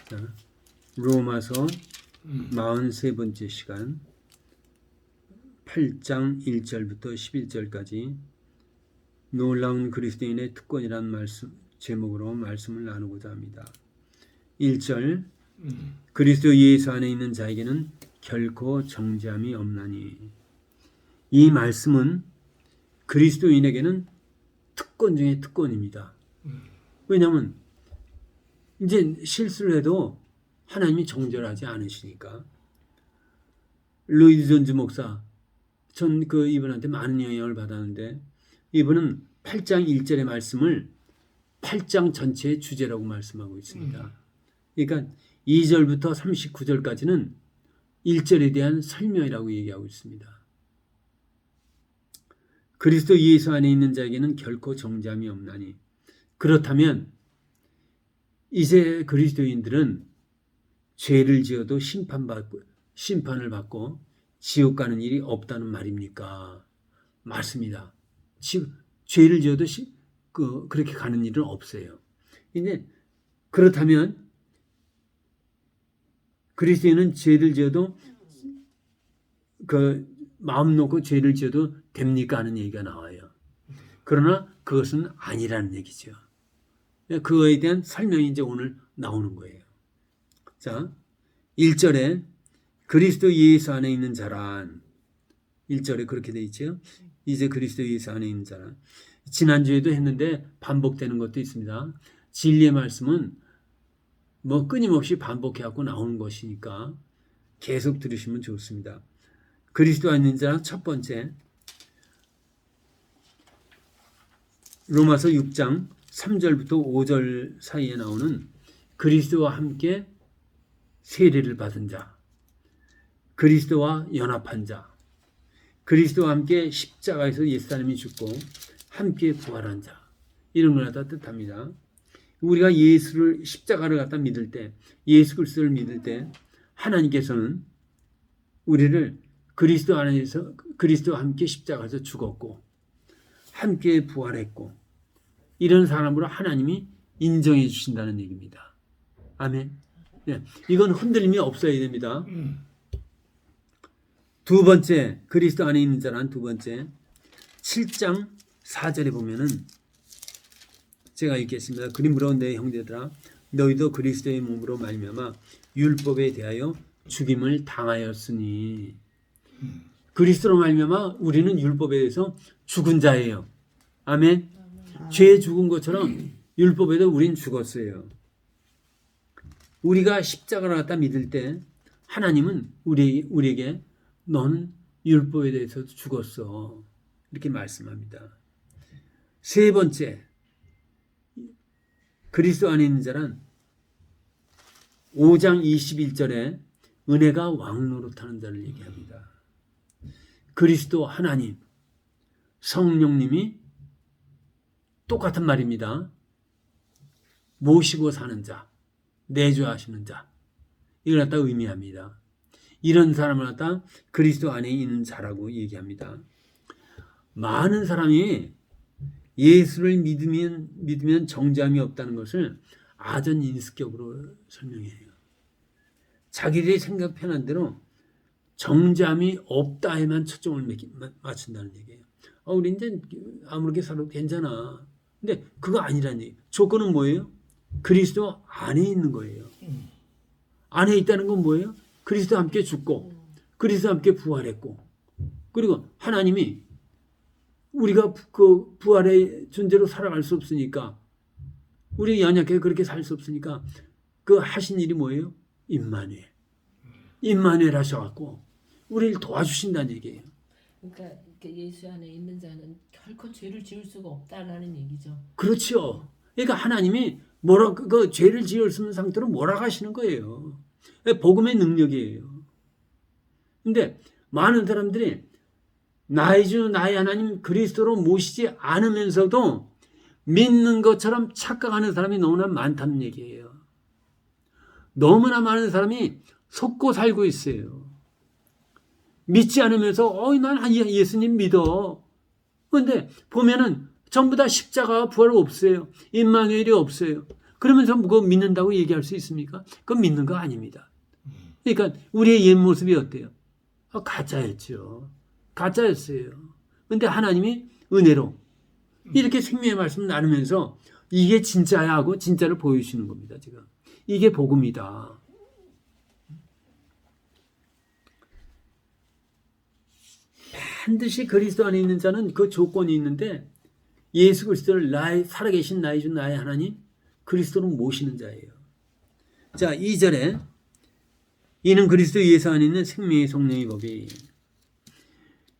자, 로마서 43번째 시간 8장 1절부터 11절까지 놀라운 그리스도인의 특권이라는 말씀 제목으로 말씀을 나누고자 합니다. 1절 그리스도 예수 안에 있는 자에게는 결코 정죄함이 없나니. 이 말씀은 그리스도인에게는 특권 중에 특권입니다. 왜냐하면 이제 실수를 해도 하나님이 정죄하지 않으시니까. 루이드 존즈 목사, 전 이분한테 많은 영향을 받았는데 이분은 8장 1절의 말씀을 8장 전체의 주제라고 말씀하고 있습니다. 그러니까 2절부터 39절까지는 1절에 대한 설명이라고 얘기하고 있습니다. 그리스도 예수 안에 있는 자에게는 결코 정죄함이 없나니. 그렇다면 이제 그리스도인들은 죄를 지어도 심판을 받고 지옥 가는 일이 없다는 말입니까? 맞습니다. 죄를 지어도 그렇게 가는 일은 없어요. 근데 그렇다면 그리스도인은 죄를 지어도 마음 놓고 죄를 지어도 됩니까? 하는 얘기가 나와요. 그러나 그것은 아니라는 얘기죠. 그거에 대한 설명이 이제 오늘 나오는 거예요. 자, 1절에 그리스도 예수 안에 있는 자란, 1절에 그렇게 돼 있죠. 이제 그리스도 예수 안에 있는 자란. 지난주에도 했는데 반복되는 것도 있습니다. 진리의 말씀은 끊임없이 반복해갖고 나오는 것이니까 계속 들으시면 좋습니다. 그리스도 안에 있는 자란 첫 번째, 로마서 6장 3절부터 5절 사이에 나오는 그리스도와 함께 세례를 받은 자, 그리스도와 연합한 자, 그리스도와 함께 십자가에서 옛사람이 죽고 함께 부활한 자, 이런 걸 갖다 뜻합니다. 우리가 예수를 십자가를 갖다 믿을 때, 예수 그리스도를 믿을 때 하나님께서는 우리를 그리스도 안에서 그리스도와 함께 십자가에서 죽었고 함께 부활했고 이런 사람으로 하나님이 인정해 주신다는 얘기입니다. 아멘. 네, 이건 흔들림이 없어야 됩니다. 두 번째, 그리스도 안에 있는 자란 두 번째, 7장 4절에 보면은 제가 읽겠습니다. 그러므로 내 형제들아, 너희도 그리스도의 몸으로 말미암아 율법에 대하여 죽임을 당하였으니. 그리스도로 말미암아 우리는 율법에 대해서 죽은 자예요. 아멘. 죄에 죽은 것처럼 율법에도 우린 죽었어요. 우리가 십자가를 갖다 믿을 때 하나님은 우리에게 넌 율법에 대해서 죽었어, 이렇게 말씀합니다. 세 번째, 그리스도 안에 있는 자란 5장 21절에 은혜가 왕노릇하는 자를 얘기합니다. 그리스도 하나님, 성령님이 똑같은 말입니다. 모시고 사는 자, 내주하시는 자, 이걸 갖다 의미합니다. 이런 사람을 갖다 그리스도 안에 있는 자라고 얘기합니다. 많은 사람이 예수를 믿으면 정죄함이 없다는 것을 아전 인수격으로 설명해요. 자기들이 생각 편한 대로 정죄함이 없다에만 초점을 맞춘다는 얘기예요. 우리 이제 아무렇게 살아도 괜찮아. 근데 그거 아니라는 얘기예요. 조건은 뭐예요? 그리스도 안에 있는 거예요. 안에 있다는 건 뭐예요? 그리스도와 함께 죽고 그리스도와 함께 부활했고, 그리고 하나님이 우리가 그 부활의 존재로 살아갈 수 없으니까, 우리 연약하게 그렇게 살 수 없으니까 그 하신 일이 뭐예요? 임마누엘 하셔갖고 우리를 도와주신다는 얘기예요. 그러니까 예수 안에 있는 자는 결코 죄를 지을 수가 없다라는 얘기죠. 그렇죠. 그러니까 하나님이 그 죄를 지을 수 있는 상태로 몰아가시는 거예요. 복음의 능력이에요. 근데 많은 사람들이 나의 주 나의 하나님 그리스도로 모시지 않으면서도 믿는 것처럼 착각하는 사람이 너무나 많다는 얘기예요. 너무나 많은 사람이 속고 살고 있어요. 믿지 않으면서 난 예수님 믿어. 그런데 보면은 전부 다 십자가와 부활 없어요. 임마누엘이 없어요. 그러면서 그거 믿는다고 얘기할 수 있습니까? 그건 믿는 거 아닙니다. 그러니까 우리의 옛 모습이 어때요? 가짜였죠. 가짜였어요. 근데 하나님이 은혜로 이렇게 생명의 말씀을 나누면서 이게 진짜야 하고 진짜를 보여주시는 겁니다. 지금 이게 복음이다. 반드시 그리스도 안에 있는 자는 그 조건이 있는데 예수 그리스도를 살아계신 나의 주 나의 하나님 그리스도로 모시는 자예요. 자, 2절에 이는 그리스도 예수 안에 있는 생명의 성령의 법이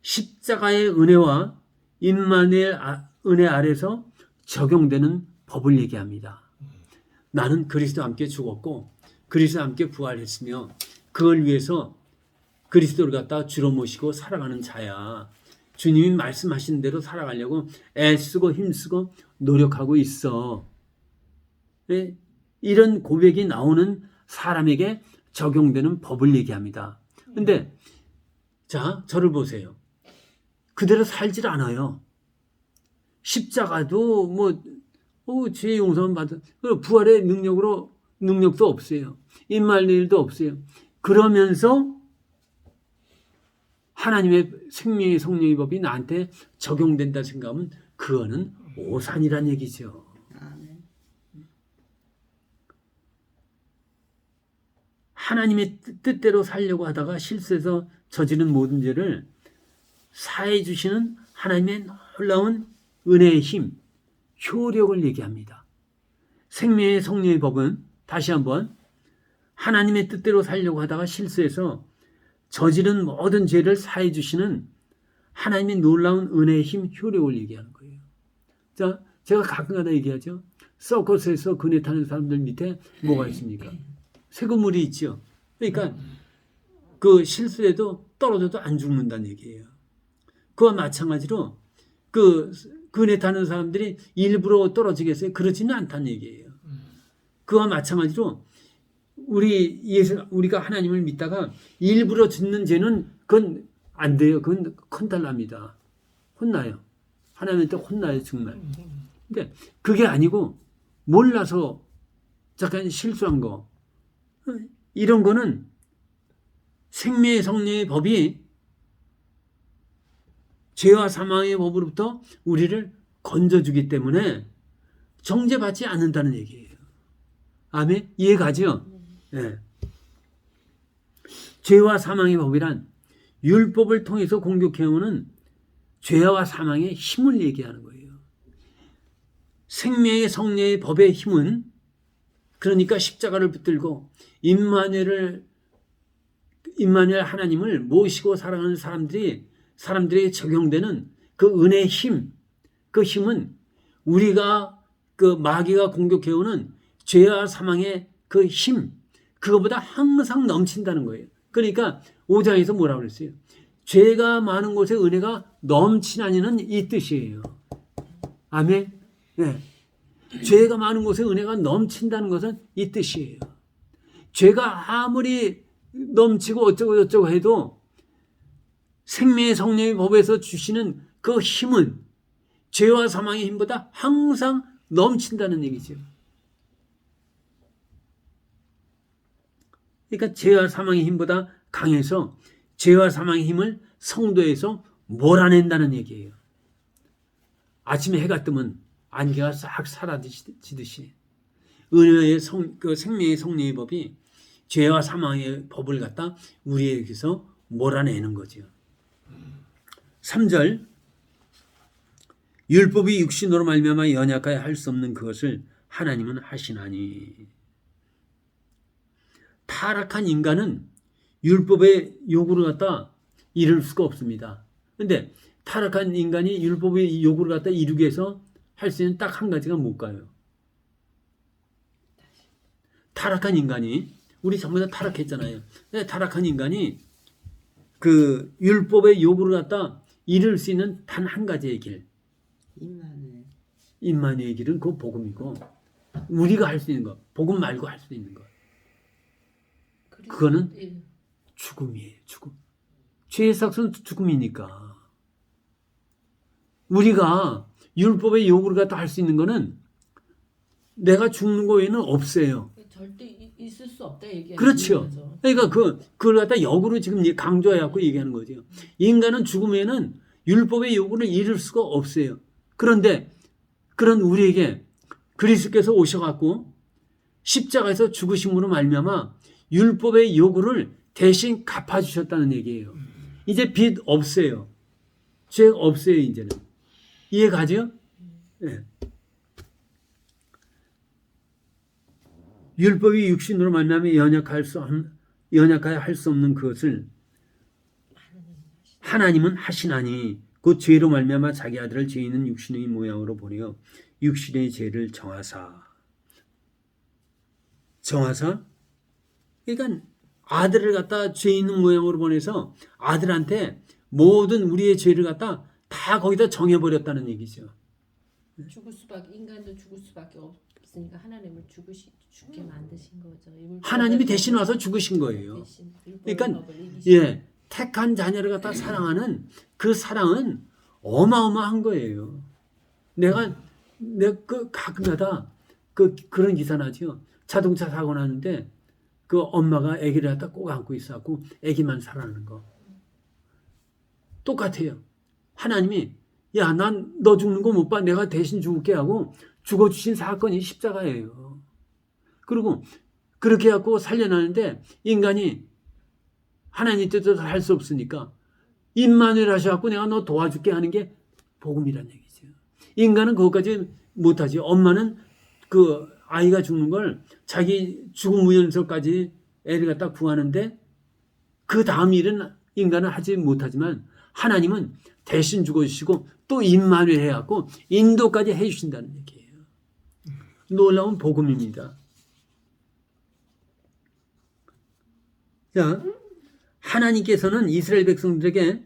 십자가의 은혜와 임마누엘 은혜 아래서 적용되는 법을 얘기합니다. 나는 그리스도와 함께 죽었고 그리스도와 함께 부활했으며 그걸 위해서 그리스도를 갖다 주로 모시고 살아가는 자야. 주님이 말씀하신 대로 살아가려고 애쓰고 힘쓰고 노력하고 있어. 네? 이런 고백이 나오는 사람에게 적용되는 법을 얘기합니다. 근데 자, 저를 보세요. 그대로 살질 않아요. 십자가도 죄 용서만 받은 부활의 능력도 없어요. 임마누엘도 없어요. 그러면서 하나님의 생명의 성령의 법이 나한테 적용된다 생각하면 그거는 오산이란 얘기죠. 하나님의 뜻대로 살려고 하다가 실수해서 저지른 모든 죄를 사해 주시는 하나님의 놀라운 은혜의 힘, 효력을 얘기합니다. 생명의 성령의 법은 다시 한번 하나님의 뜻대로 살려고 하다가 실수해서 저지른 모든 죄를 사해 주시는 하나님의 놀라운 은혜의 힘, 효력을 얘기하는 거예요. 자, 제가 가끔가다 얘기하죠. 서커스에서 그네 타는 사람들 밑에 뭐가 있습니까? 쇠고물이 있죠. 그러니까 그 실수해도 떨어져도 안 죽는다는 얘기예요. 그와 마찬가지로 그네 타는 사람들이 일부러 떨어지겠어요? 그렇지는 않다는 얘기예요. 그와 마찬가지로 우리가 하나님을 믿다가 일부러 짓는 죄는 그건 안 돼요. 그건 큰탈납니다. 혼나요. 하나님한테 혼나요, 정말. 근데 그게 아니고 몰라서 잠깐 실수한 거. 이런 거는 생명의 성령의 법이 죄와 사망의 법으로부터 우리를 건져주기 때문에 정죄받지 않는다는 얘기예요. 아멘? 이해가죠? 네. 죄와 사망의 법이란 율법을 통해서 공격해오는 죄와 사망의 힘을 얘기하는 거예요. 생명의 성령의 법의 힘은 그러니까 십자가를 붙들고 임마누엘 하나님을 모시고 살아가는 사람들에게 적용되는 그 은혜의 힘, 그 힘은 우리가 그 마귀가 공격해오는 죄와 사망의 그 힘, 그거보다 항상 넘친다는 거예요. 그러니까 5장에서 뭐라고 그랬어요? 죄가 많은 곳에 은혜가 넘치나니는 이 뜻이에요. 아멘? 네. 죄가 많은 곳에 은혜가 넘친다는 것은 이 뜻이에요. 죄가 아무리 넘치고 어쩌고 해도 생명의 성령의 법에서 주시는 그 힘은 죄와 사망의 힘보다 항상 넘친다는 얘기죠. 그러니까 죄와 사망의 힘보다 강해서 죄와 사망의 힘을 성도에서 몰아낸다는 얘기예요. 아침에 해가 뜨면 안개가 싹 사라지듯이 은혜의 생명의 성령의 법이 죄와 사망의 법을 갖다 우리에게서 몰아내는 거죠. 3절 율법이 육신으로 말미암아 연약하여 할 수 없는 그것을 하나님은 하시나니. 타락한 인간은 율법의 요구를 갖다 이룰 수가 없습니다. 그런데 타락한 인간이 율법의 요구를 갖다 이루기 위해서 할 수 있는 딱 한 가지가 뭘까요? 타락한 인간이 우리 전부 다 타락했잖아요. 타락한 인간이 그 율법의 요구를 갖다 이룰 수 있는 단 한 가지의 길. 임마누엘 길은 그 복음이고 우리가 할 수 있는 것, 복음 말고 할 수 있는 것. 그거는 죽음이에요. 죽음. 죄의 삭은 죽음이니까. 우리가 율법의 요구를 갖다 할 수 있는 거는 내가 죽는 거 외에는 없어요. 절대 있을 수 없다 얘기하는 그렇죠. 거죠. 그러니까 그걸 갖다 역으로 지금 강조해갖고 얘기하는 거죠. 인간은 죽음에는 율법의 요구를 이룰 수가 없어요. 그런데 그런 우리에게 그리스도께서 오셔갖고 십자가에서 죽으심으로 말미암아 율법의 요구를 대신 갚아주셨다는 얘기예요. 이제 빚 없어요. 죄 없어요. 이제는. 이해가죠? 네. 율법이 육신으로 말미암아 연약하여 할 수 없는 그것을 하나님은 하시나니 그 죄로 말미암아 자기 아들을 죄 있는 육신의 모양으로 보내어 육신의 죄를 정하사 그러니까 아들을 갖다 죄 있는 모양으로 보내서 아들한테 모든 우리의 죄를 갖다 다 거기다 정해버렸다는 얘기죠. 인간도 죽을 수밖에 없으니까 하나님을 죽게 만드신 거죠. 하나님이 대신 와서 죽으신 거예요. 그러니까 택한 자녀를 갖다 사랑하는 그 사랑은 어마어마한 거예요. 내가 가끔가다 그런 기사 나죠. 자동차 사고 나는데 그 엄마가 아기를 갖다 꼭 안고 있어갖고 아기만 살아나는 거 똑같아요. 하나님이 야, 난 너 죽는 거 못 봐. 내가 대신 죽을게 하고 죽어주신 사건이 십자가예요. 그리고 그렇게 해갖고 살려나는데 인간이 하나님 뜻대로 할 수 없으니까 임마누엘 하셔갖고 내가 너 도와줄게 하는 게 복음이란 얘기죠. 인간은 그것까지 못하지. 엄마는 그 아이가 죽는 걸 자기 죽음 무연서까지 애를 갖다 구하는데 그 다음 일은 인간은 하지 못하지만 하나님은 대신 죽어주시고 또 임마누엘 해갖고 인도까지 해주신다는 얘기예요. 놀라운 복음입니다. 자, 하나님께서는 이스라엘 백성들에게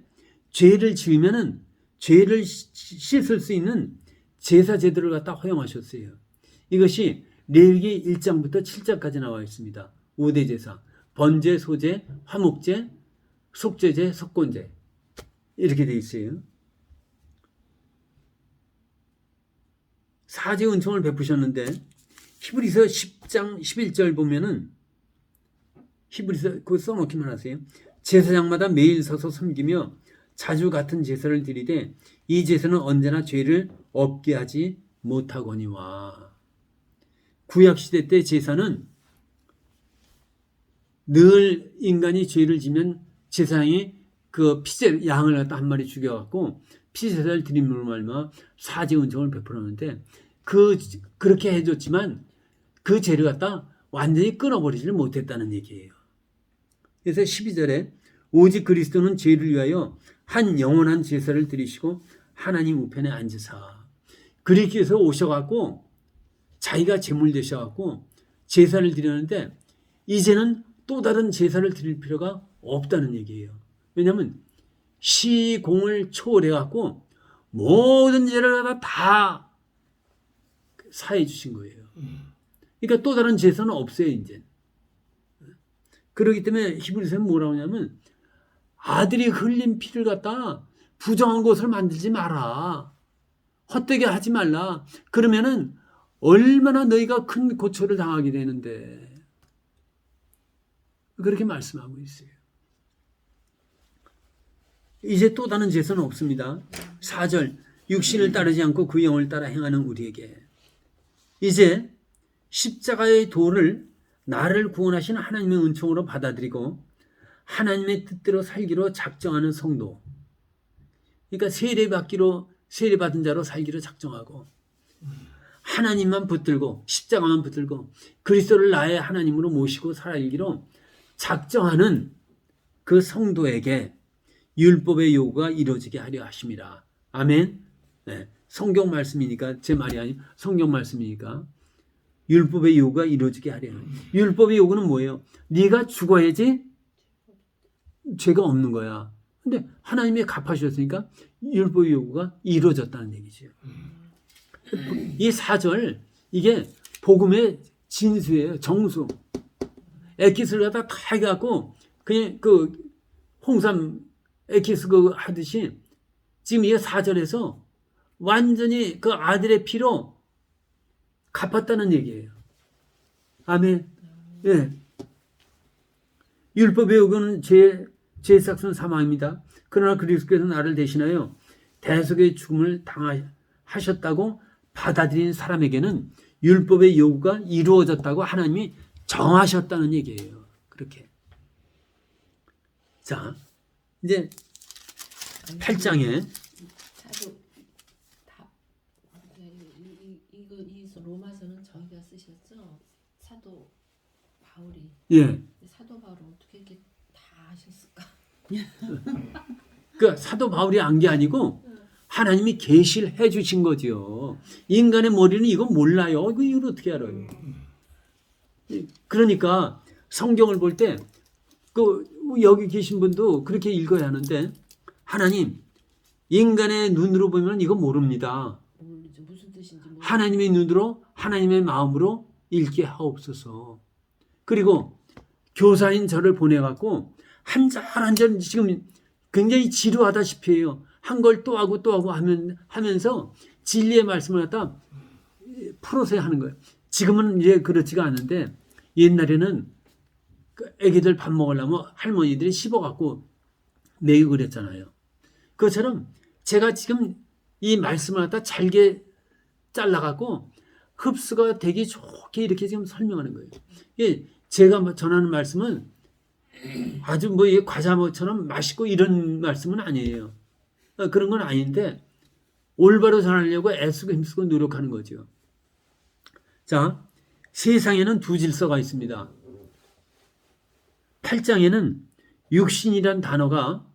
죄를 지으면은 죄를 씻을 수 있는 제사 제도를 갖다 허용하셨어요. 이것이 레위기 1장부터 7장까지 나와 있습니다. 5대 제사, 번제, 소제, 화목제, 속죄제, 속건제 이렇게 돼 있어요. 사제 은총을 베푸셨는데 히브리서 10장 11절 보면은 히브리서 그거 써놓기만 하세요. 제사장마다 매일 서서 섬기며 자주 같은 제사를 드리되 이 제사는 언제나 죄를 없게 하지 못하거니와. 구약시대 때 제사는 늘 인간이 죄를 지면 제사장이 그 양을 갖다 한 마리 죽여갖고 피제사를 드림으로 말미암아 사제 은총을 베풀었는데 그렇게 해줬지만 그 죄를 갖다 완전히 끊어버리지를 못했다는 얘기예요. 그래서 12절에 오직 그리스도는 죄를 위하여 한 영원한 제사를 드리시고 하나님 우편에 앉으사. 그리스도께서 오셔갖고 자기가 제물 되셔갖고 제사를 드리는데 이제는 또 다른 제사를 드릴 필요가 없다는 얘기예요. 왜냐하면 시공을 초월해갖고 모든 죄를 다 사해 주신 거예요. 그러니까 또 다른 제사는 없어요, 이제. 그렇기 때문에 히브리서는 뭐라고 하냐면 아들이 흘린 피를 갖다 부정한 것을 만들지 마라. 헛되게 하지 말라. 그러면은 얼마나 너희가 큰 고초를 당하게 되는데. 그렇게 말씀하고 있어요. 이제 또 다른 제사는 없습니다. 4절 육신을 따르지 않고 그 영을 따라 행하는 우리에게 이제 십자가의 도를 나를 구원하신 하나님의 은총으로 받아들이고 하나님의 뜻대로 살기로 작정하는 성도. 그러니까 세례받은 자로 살기로 작정하고 하나님만 붙들고 십자가만 붙들고 그리스도를 나의 하나님으로 모시고 살기로 작정하는 그 성도에게 율법의 요구가 이루어지게 하려 하심이라. 아멘. 네, 성경 말씀이니까 제 말이 아니고 성경 말씀이니까 율법의 요구가 이루어지게 하려. 율법의 요구는 뭐예요? 네가 죽어야지 죄가 없는 거야. 근데 하나님이 갚아주셨으니까 율법의 요구가 이루어졌다는 얘기죠. 이 4절 이게 복음의 진수예요. 정수. 액기스를 갖다 다 해갖고 그냥 그 홍삼 액기스 그 하듯이 지금 이 4절에서 완전히 그 아들의 피로 갚았다는 얘기예요. 아멘. 예. 율법의 요구는 죄의 삭은 사망입니다. 그러나 그리스도께서 나를 대신하여 대속의 죽음을 당하셨다고 받아들인 사람에게는 율법의 요구가 이루어졌다고 하나님이 정하셨다는 얘기예요. 그렇게. 자, 이제 8장에 사도 이 로마서는 저희가 쓰셨죠? 사도 바울이. 예. 사도 바울은 어떻게 이렇게 다 하셨을까? 그 사도 바울이 한 게 아니고 하나님이 계시를 해 주신 거죠. 인간의 머리는 이거 몰라요. 이걸 어떻게 알아요? 그러니까 성경을 볼 때 그 여기 계신 분도 그렇게 읽어야 하는데 하나님 인간의 눈으로 보면 이거 모릅니다. 모르죠. 무슨 뜻인지 모르죠. 하나님의 눈으로 하나님의 마음으로 읽게 하옵소서. 그리고 교사인 저를 보내갖고 한 절 한 절 지금 굉장히 지루하다시피 해요. 한 걸 또 하고 또 하고 하면서 진리의 말씀을 갖다 풀어서 하는 거예요. 지금은 이제 그렇지가 않은데 옛날에는 그 애기들 밥 먹으려면 할머니들이 씹어갖고 먹이고 그랬잖아요. 그것처럼 제가 지금 이 말씀을 갖다 잘게 잘라갖고 흡수가 되기 좋게 이렇게 지금 설명하는 거예요. 제가 전하는 말씀은 아주 뭐 과자처럼 맛있고 이런 말씀은 아니에요. 그런 건 아닌데 올바로 전하려고 애쓰고 힘쓰고 노력하는 거죠. 자, 세상에는 두 질서가 있습니다. 8장에는 육신이란 단어가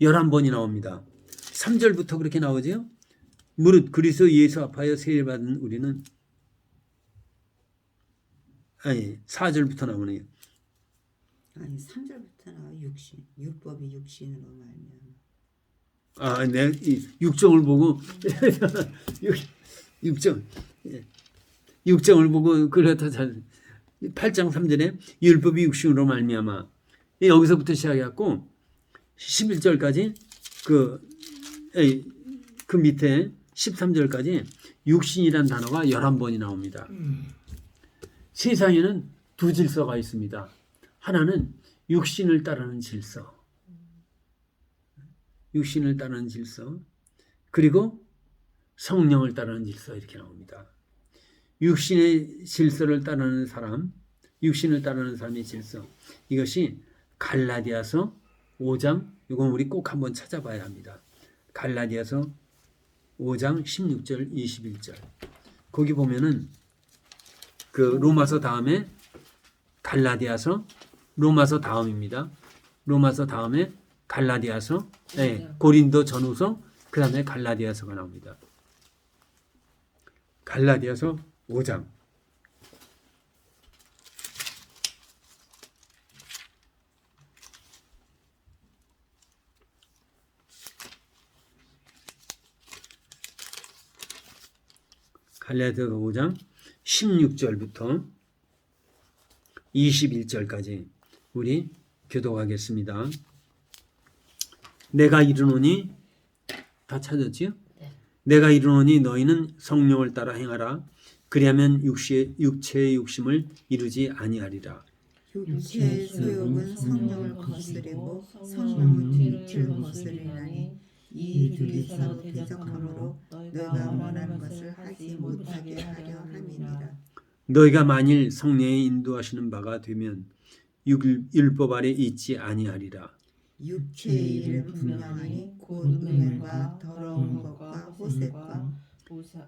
11번이 나옵니다. 3절부터 그렇게 나오죠. 무릇 그리스도 예수 앞하여 세례받은 우리는 4절부터 나오네요. 아니 3절부터 나와 육신 율법이 육신으로 말미암아. 내 6정을 보고 6정을 보고 그렇다 잘 8장 3절에 율법이 육신으로 말미암아 여기서부터 시작해갖고 11절까지 그 밑에 13절까지 육신이란 단어가 11번이 나옵니다. 세상에는 두 질서가 있습니다. 하나는 육신을 따르는 질서, 육신을 따르는 질서, 그리고 성령을 따르는 질서 이렇게 나옵니다. 육신의 질서를 따르는 사람, 육신을 따르는 사람의 질서, 이것이 갈라디아서 5장, 이건 우리 꼭 한번 찾아봐야 합니다. 갈라디아서 5장 16절 21절 거기 보면은 그 로마서 다음에 갈라디아서, 로마서 다음입니다. 로마서 다음에 갈라디아서, 고린도 전후서, 그 다음에 갈라디아서가 나옵니다. 갈라디아서 5장. 갈라디아서 5장 16절부터 21절까지 우리 교독하겠습니다. 내가 이르노니 다 찾았지요? 네. 내가 이르노니 너희는 성령을 따라 행하라. 그리하면 육체의 욕심을 이루지 아니하리라. 육체의 소욕은 성령을 거스리고 성령은 육체를 거스리나니 이 둘이 서로 대적함으로 너희가 원하는 것을 하지 못하게 하려 함이니라. 너희가 만일 성령의 인도하시는 바가 되면 율법 아래 있지 아니하리라. 육체의 일은 분명하니 곧 음행과 더러운 것과 호색과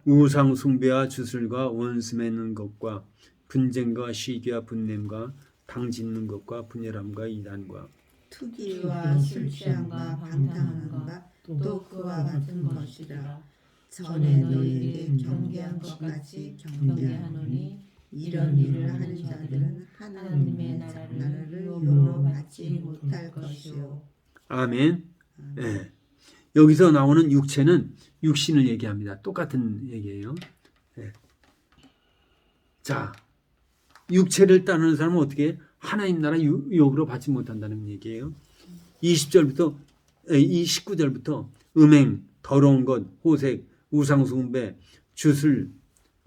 우상 숭배와 주술과 원수 맺는 것과 분쟁과 시기와 분냄과 당 짓는 것과 분열함과 이단과 투기와 술 취함과 방탕함과 또 그와 같은 것이라. 전에 너희에게 경계한 것 같이 경계하노니 이런 일을 하는 자들은 하나님의 나라를 유업으로 받지 못할 것이요. 아멘. 네. 여기서 나오는 육체는 육신을 얘기합니다. 똑같은 얘기예요. 네. 자, 육체를 따르는 사람은 어떻게 하나님 나라 유업으로 받지 못한다는 얘기예요. 20절부터 19절부터 음행, 더러운 것, 호색, 우상숭배, 주술,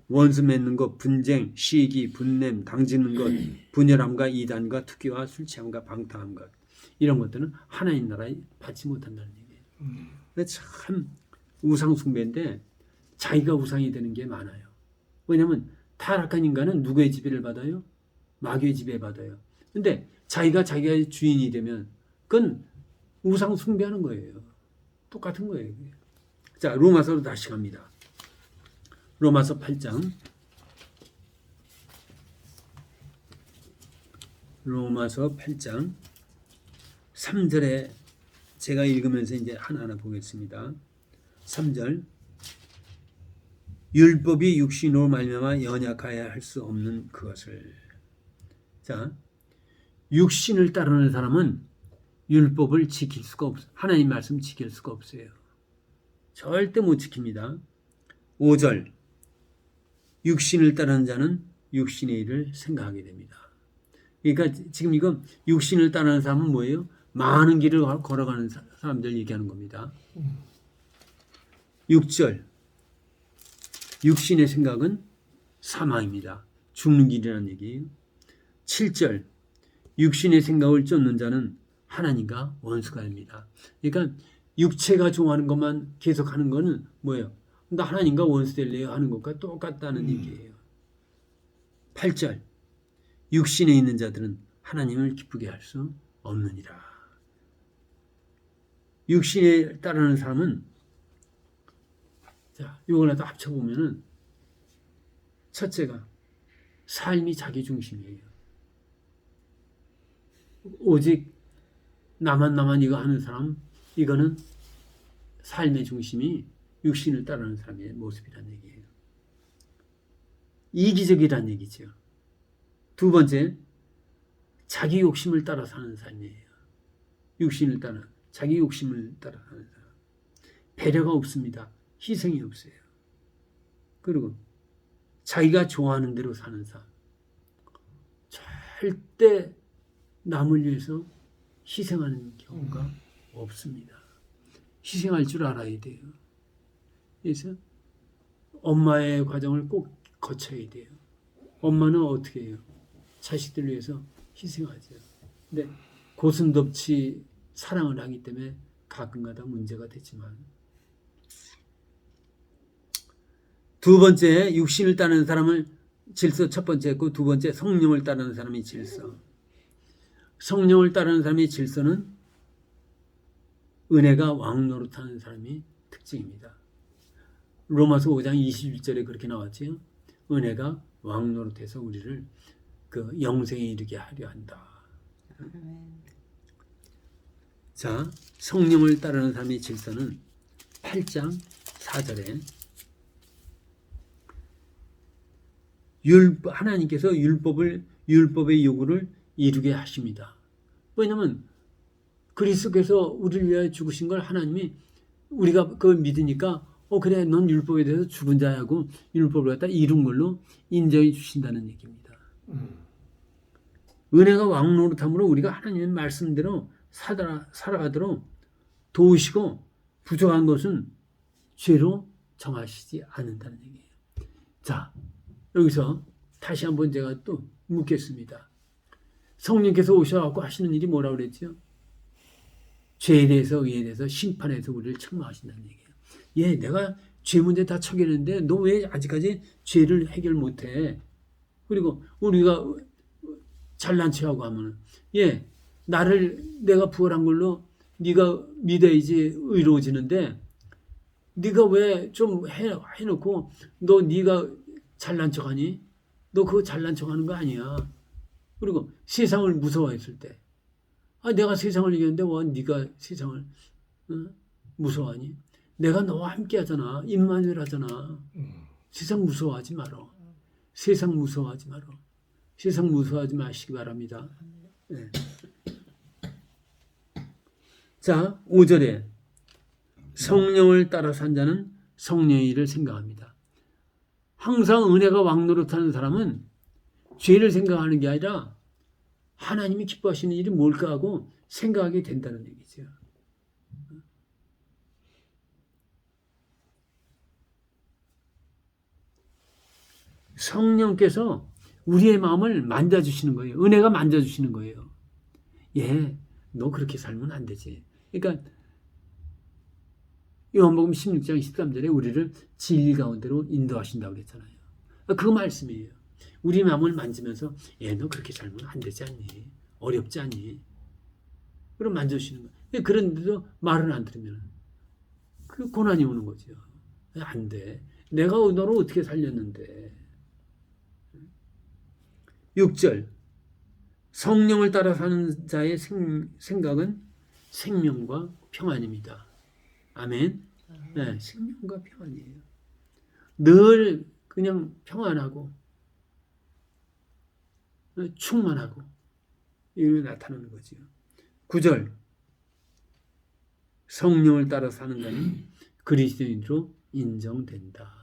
원수 맺는 것, 분쟁, 시기, 분냄, 당지는 것, 분열함과 이단과 투기와 술 취함과 방탕한 것, 이런 것들은 하나님 나라에 받지 못한다는 얘기예요. 근데 참 우상 숭배인데 자기가 우상이 되는 게 많아요. 왜냐하면 타락한 인간은 누구의 지배를 받아요? 마귀의 지배 받아요. 근데 자기가 자기의 주인이 되면 그건 우상 숭배하는 거예요. 똑같은 거예요. 자, 로마서로 다시 갑니다. 로마서 8장. 로마서 8장 3절에 제가 읽으면서 이제 하나하나 보겠습니다. 3절. 율법이 육신으로 말미암아 연약하여 할 수 없는 그것을. 자, 육신을 따르는 사람은 율법을 지킬 수가 없어요. 하나님 말씀 지킬 수가 없어요. 절대 못 지킵니다. 5절. 육신을 따르는 자는 육신의 일을 생각하게 됩니다. 그러니까 지금 이거 육신을 따르는 사람은 뭐예요? 많은 길을 걸어가는 사람들 얘기하는 겁니다. 6절. 육신의 생각은 사망입니다. 죽는 길이라는 얘기예요. 7절. 육신의 생각을 쫓는 자는 하나님과 원수가 됩니다. 그러니까 육체가 좋아하는 것만 계속하는 거는 뭐예요? 나 하나님과 원수 될래요 하는 것과 똑같다는 얘기예요. 8절. 육신에 있는 자들은 하나님을 기쁘게 할 수 없느니라. 육신에 따르는 사람은 자, 이걸 다 합쳐보면은 첫째가 삶이 자기 중심이에요. 오직 나만 이거 하는 사람, 이거는 삶의 중심이 육신을 따르는 사람의 모습이란 얘기예요. 이기적이란 얘기죠. 두 번째, 자기 욕심을 따라 사는 삶이에요. 육신을 따라, 자기 욕심을 따라 사는 사람. 배려가 없습니다. 희생이 없어요. 그리고 자기가 좋아하는 대로 사는 사람. 절대 남을 위해서 희생하는 경우가 없습니다. 희생할 줄 알아야 돼요. 그래서 엄마의 과정을 꼭 거쳐야 돼요. 엄마는 어떻게 해요? 자식들 위해서 희생하죠. 근데 고슴도치 사랑을 하기 때문에 가끔가다 문제가 되지만 두 번째, 육신을 따르는 사람을 질서 첫 번째고 두 번째, 성령을 따르는 사람이 질서. 성령을 따르는 사람의 질서는 은혜가 왕노릇하는 사람이 특징입니다. 로마서 5장 21절에 그렇게 나왔지요. 은혜가 왕노릇해서 우리를 그 영생에 이르게 하려 한다. 자, 성령을 따르는 사람의 질서는 8장 4절에 하나님께서 율법의 요구를 이루게 하십니다. 왜냐하면 그리스도께서 우리를 위하여 죽으신 걸 하나님이 우리가 그걸 믿으니까 그래 넌 율법에 대해서 죽은 자하고 율법을 갖다 이룬 걸로 인정해 주신다는 얘기입니다. 은혜가 왕노릇함으로 우리가 하나님의 말씀대로 살아가도록 도우시고 부족한 것은 죄로 정하시지 않는다는 얘기예요. 자, 여기서 다시 한번 제가 또 묻겠습니다. 성령께서 오셔서 하시는 일이 뭐라고 그랬죠? 죄에 대해서, 의에 대해서, 심판에서 우리를 책망하신다는 얘기예요. 예, 내가 죄 문제 다 처리했는데 너 왜 아직까지 죄를 해결 못해? 그리고 우리가 잘난 체하고 하면 예, 내가 부활한 걸로 네가 믿어야지 의로워지는데 네가 왜 좀 해놓고 네가 잘난 척하니? 너 그거 잘난 척하는 거 아니야. 그리고 세상을 무서워했을 때 내가 세상을 이겼는데 왜 네가 세상을 무서워하니? 내가 너와 함께 하잖아. 임마누엘 하잖아. 세상 무서워하지 마라. 세상 무서워하지 마라. 세상 무서워하지 마시기 바랍니다. 네. 자, 5절에 성령을 따라 산 자는 성령의 일을 생각합니다. 항상 은혜가 왕노릇하는 사람은 죄를 생각하는 게 아니라 하나님이 기뻐하시는 일이 뭘까 하고 생각하게 된다는 얘기죠. 성령께서 우리의 마음을 만져주시는 거예요. 은혜가 만져주시는 거예요. 너 그렇게 살면 안 되지. 그러니까 요한복음 16장 13절에 우리를 진리 가운데로 인도하신다고 그랬잖아요. 그 말씀이에요. 우리 마음을 만지면서 너 그렇게 살면 안 되지 않니? 어렵지 않니? 그럼 만져주시는 거예요. 그런데도 말을 안 들으면 그 고난이 오는 거죠. 안 돼. 내가 너를 어떻게 살렸는데. 6절 성령을 따라 사는 자의 생각은 생명과 평안입니다. 아멘. 네, 생명과 평안이에요. 늘 그냥 평안하고 충만하고 이렇게 나타나는 거죠. 9절 성령을 따라 사는 자는 그리스도인으로 인정된다.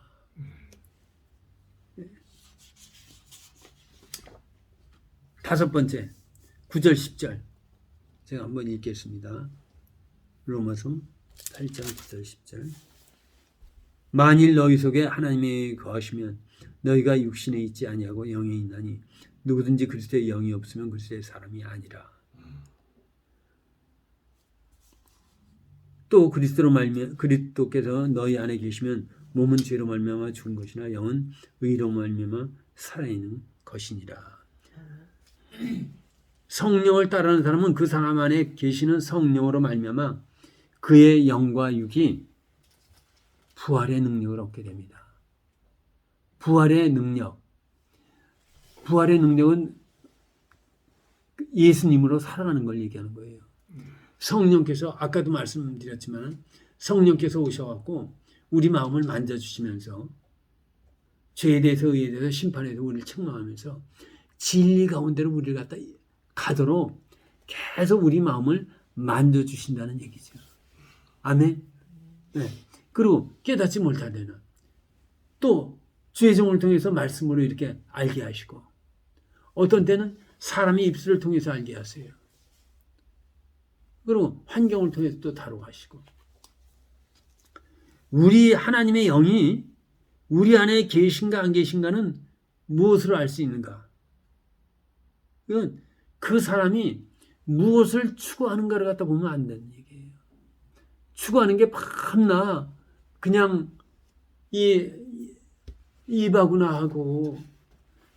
다섯 번째 9절 10절 제가 한번 읽겠습니다. 로마서 8장 9절 10절 만일 너희 속에 하나님이 거하시면 너희가 육신에 있지 아니하고 영에 있나니 누구든지 그리스도의 영이 없으면 그리스도의 사람이 아니라. 또 그리스도께서 너희 안에 계시면 몸은 죄로 말미암아 죽은 것이나 영은 의로 말미암아 살아있는 것이니라. 성령을 따르는 사람은 그 사람 안에 계시는 성령으로 말미암아 그의 영과 육이 부활의 능력을 얻게 됩니다. 부활의 능력은 예수님으로 살아가는 걸 얘기하는 거예요. 성령께서 아까도 말씀드렸지만 성령께서 오셔갖고 우리 마음을 만져주시면서 죄에 대해서 의에 대해서 심판에 대해서 우리를 책망하면서 진리 가운데로 우리를 갖다 가도록 계속 우리 마음을 만져주신다는 얘기죠. 아멘. 네. 그리고 깨닫지 못할 때는 또 주의 종을 통해서 말씀으로 이렇게 알게 하시고 어떤 때는 사람의 입술을 통해서 알게 하세요. 그리고 환경을 통해서 또 다루하시고 우리 하나님의 영이 우리 안에 계신가 안 계신가는 무엇으로 알 수 있는가? 이건 그 사람이 무엇을 추구하는가를 갖다 보면 안 되는 얘기예요. 추구하는 게 밤낮 그냥 입하구나 하고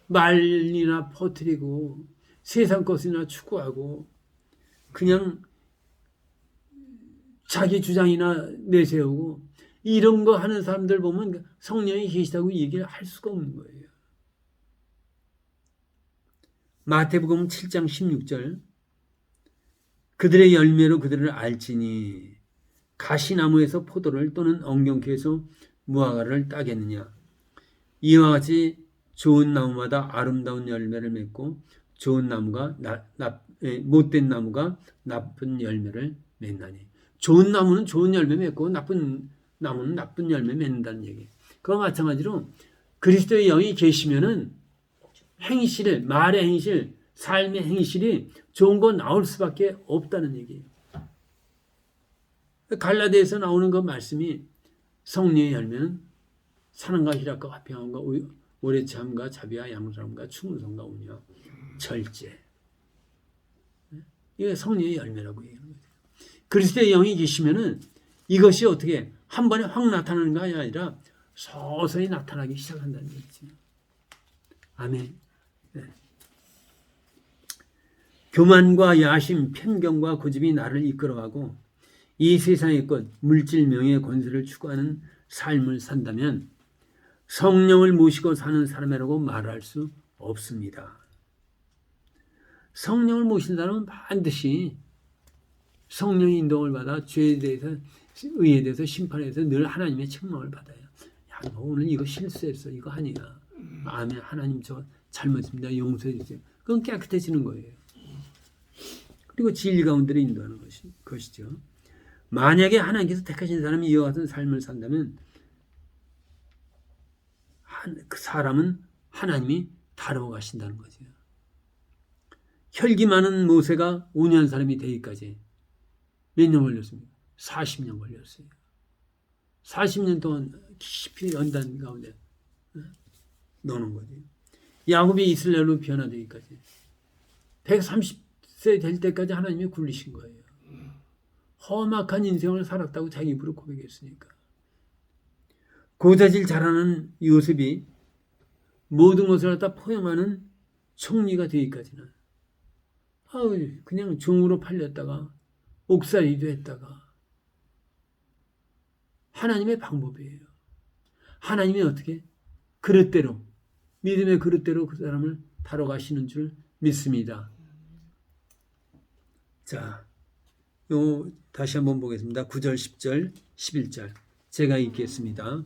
말이나 퍼뜨리고 세상 것이나 추구하고 그냥 자기 주장이나 내세우고 이런 거 하는 사람들 보면 성령이 계시다고 얘기를 할 수가 없는 거예요. 마태복음 7장 16절 그들의 열매로 그들을 알지니 가시나무에서 포도를 또는 엉겅퀴에서 무화과를 따겠느냐. 이와 같이 좋은 나무마다 아름다운 열매를 맺고 좋은 나무가 못된 나무가 나쁜 열매를 맺나니. 좋은 나무는 좋은 열매 맺고 나쁜 나무는 나쁜 열매 맺는다는 얘기. 그와 마찬가지로 그리스도의 영이 계시면은 말의 행실, 삶의 행실이 좋은 거 나올 수밖에 없다는 얘기예요. 갈라디아에서 나오는 그 말씀이 성령의 열매는 사랑과 희락과 화평함과 오래 참과 자비와 양선함과 충성과 온유와 절제. 이게 성령의 열매라고 얘기하는 거죠. 그리스도의 영이 계시면은 이것이 어떻게 한 번에 확 나타나는 것이 아니라 서서히 나타나기 시작한다는 얘기죠. 아멘. 네. 교만과 야심, 편견과 고집이 나를 이끌어가고 이 세상의 것, 물질, 명예, 권세를 추구하는 삶을 산다면 성령을 모시고 사는 사람이라고 말할 수 없습니다. 성령을 모신 사람은 반드시 성령의 인도를 받아 죄에 대해서, 의에 대해서, 심판에 대해서 늘 하나님의 책망을 받아요. 야, 너 오늘 이거 실수했어. 이거 아니야. 아멘. 하나님 저 잘못입니다. 용서해 주세요. 그건 깨끗해지는 거예요. 그리고 진리 가운데로 인도하는 것이죠. 만약에 하나님께서 택하신 사람이 이와 같은 삶을 산다면 그 사람은 하나님이 다루어 가신다는 거죠. 혈기 많은 모세가 5년 사람이 되기까지 몇 년 걸렸습니까? 40년 걸렸어요. 40년 동안 깊이 연단 가운데 노는 거지. 야곱이 이스라엘로 변화되기까지 130세 될 때까지 하나님이 굴리신 거예요. 험악한 인생을 살았다고 자기 입으로 고백했으니까. 고자질 잘하는 요셉이 모든 것을 갖다 포용하는 총리가 되기까지는 그냥 종으로 팔렸다가 옥살이도 했다가 하나님의 방법이에요. 하나님이 어떻게 그릇대로 믿음의 그릇대로 그 사람을 다뤄가시는 줄 믿습니다. 자, 요 다시 한번 보겠습니다. 9절, 10절, 11절 제가 읽겠습니다.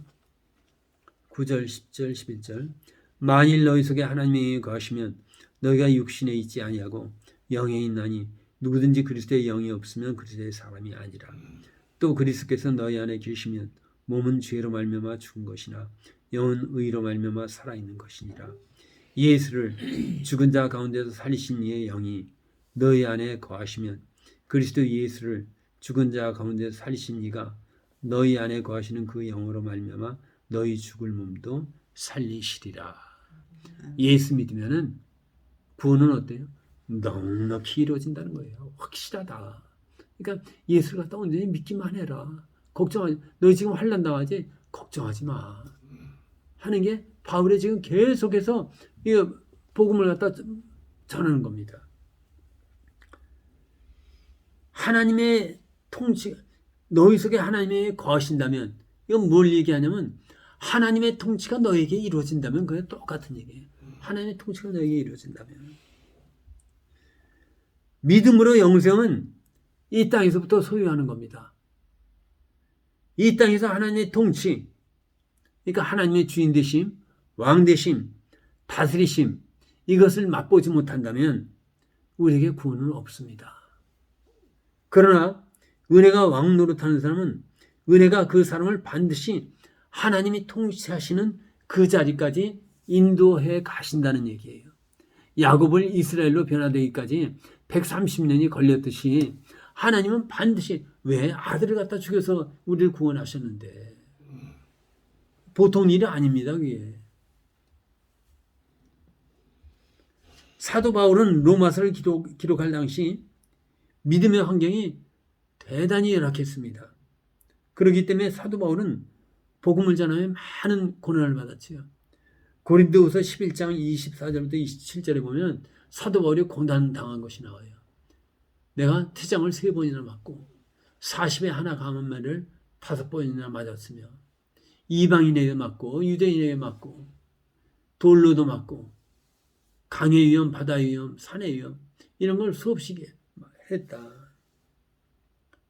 9절, 10절, 11절 만일 너희 속에 하나님의 거하시면 너희가 육신에 있지 아니하고 영에 있나니 누구든지 그리스도의 영이 없으면 그리스도의 사람이 아니라. 또 그리스도께서 너희 안에 계시면 몸은 죄로 말미암아 죽은 것이나 영은 의로 말미암아 살아있는 것이니라. 예수를 죽은 자 가운데서 살리신 이의 영이 너희 안에 거하시면 그리스도 예수를 죽은 자 가운데서 살리신 이가 너희 안에 거하시는 그 영으로 말미암아 너희 죽을 몸도 살리시리라. 예수 믿으면은 구원은 어때요? 넉넉히 이루어진다는 거예요. 확실하다. 그러니까 예수를 갖다 온전히 믿기만 해라. 걱정하지. 너 지금 환난 당하지? 걱정하지 마. 하는 게 바울이 지금 계속해서 이 복음을 갖다 전하는 겁니다. 하나님의 통치, 너희 속에 하나님이 거하신다면, 이건 뭘 얘기하냐면 하나님의 통치가 너에게 이루어진다면 그게 똑같은 얘기예요. 하나님의 통치가 너에게 이루어진다면. 믿음으로 영생은 이 땅에서부터 소유하는 겁니다. 이 땅에서 하나님의 통치, 그러니까 하나님의 주인 되심, 왕 되심, 다스리심, 이것을 맛보지 못한다면 우리에게 구원은 없습니다. 그러나 은혜가 왕 노릇하는 사람은 은혜가 그 사람을 반드시 하나님이 통치하시는 그 자리까지 인도해 가신다는 얘기예요. 야곱을 이스라엘로 변화되기까지 130년이 걸렸듯이 하나님은 반드시 왜 아들을 갖다 죽여서 우리를 구원하셨는데 보통 일이 아닙니다. 그게. 사도 바울은 로마서를 기록할 당시 믿음의 환경이 대단히 열악했습니다. 그렇기 때문에 사도 바울은 복음을 전하며 많은 고난을 받았지요. 고린도후서 11장 24절부터 27절에 보면 사도 바울이 고난당한 것이 나와요. 내가 태장을 3번이나 맞고 40에 하나 강한 말을 5번이나 맞았으며 이방인에게 맞고 유대인에게 맞고 돌로도 맞고 강의 위험, 바다의 위험, 산의 위험 이런 걸 수없이 했다.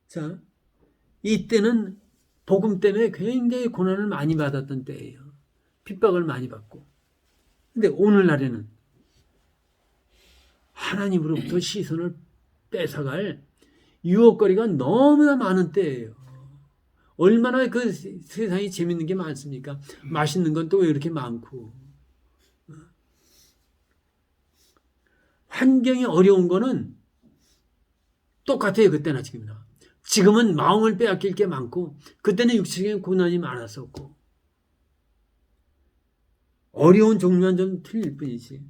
자, 이때는 복음 때문에 굉장히 고난을 많이 받았던 때예요. 핍박을 많이 받고. 근데 오늘날에는 하나님으로부터 시선을 뺏어갈 유혹거리가 너무나 많은 때예요. 얼마나 그 세상이 재밌는 게 많습니까? 맛있는 건 또 왜 이렇게 많고. 환경이 어려운 거는 똑같아요. 그때나 지금이나. 지금은 마음을 빼앗길 게 많고 그때는 육체적인 고난이 많았었고 어려운 종류만 좀 틀릴 뿐이지.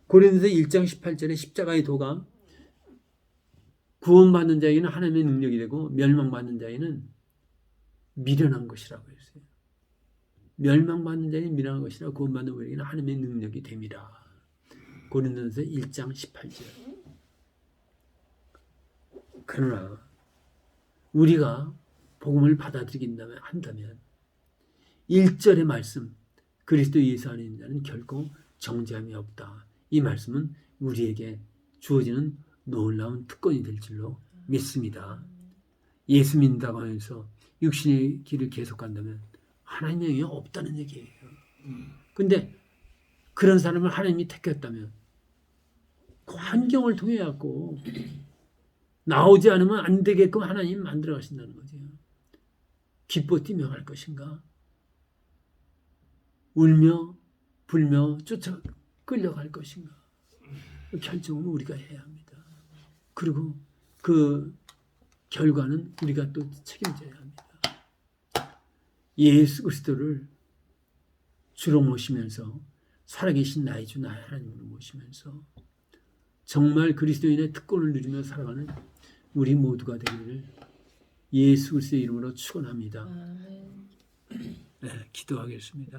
고린도서 1장 18절에 십자가의 도가 구원받는 자에게는 하나님의 능력이 되고 멸망받는 자에게는 미련한 것이라고 했어요. 멸망받는 자에게는 미련한 것이라 구원받는 우리에게는 하나님의 능력이 됩니다. 고린도서 1장 18절. 그러나 우리가 복음을 받아들인다면 한다면 1절의 말씀 그리스도 예수 안에 있는 자는 결코 정죄함이 없다. 이 말씀은 우리에게 주어지는 놀라운 특권이 될 줄로 믿습니다. 예수 믿는다고 하면서 육신의 길을 계속 간다면 하나님의 영이 없다는 얘기예요. 근데 그런 사람을 하나님이 택했다면 그 환경을 통해 갖고 나오지 않으면 안 되게끔 하나님 만들어 가신다는 거죠. 기뻐 뛰며 갈 것인가? 울며 불며 쫓아 끌려갈 것인가? 그 결정은 우리가 해야 합니다. 그리고 그 결과는 우리가 또 책임져야 합니다. 예수 그리스도를 주로 모시면서 살아계신 나의 주 나의 하나님을 모시면서 정말 그리스도인의 특권을 누리며 살아가는 우리 모두가 되기를 예수 그리스도의 이름으로 축원합니다. 아멘. 네, 기도하겠습니다.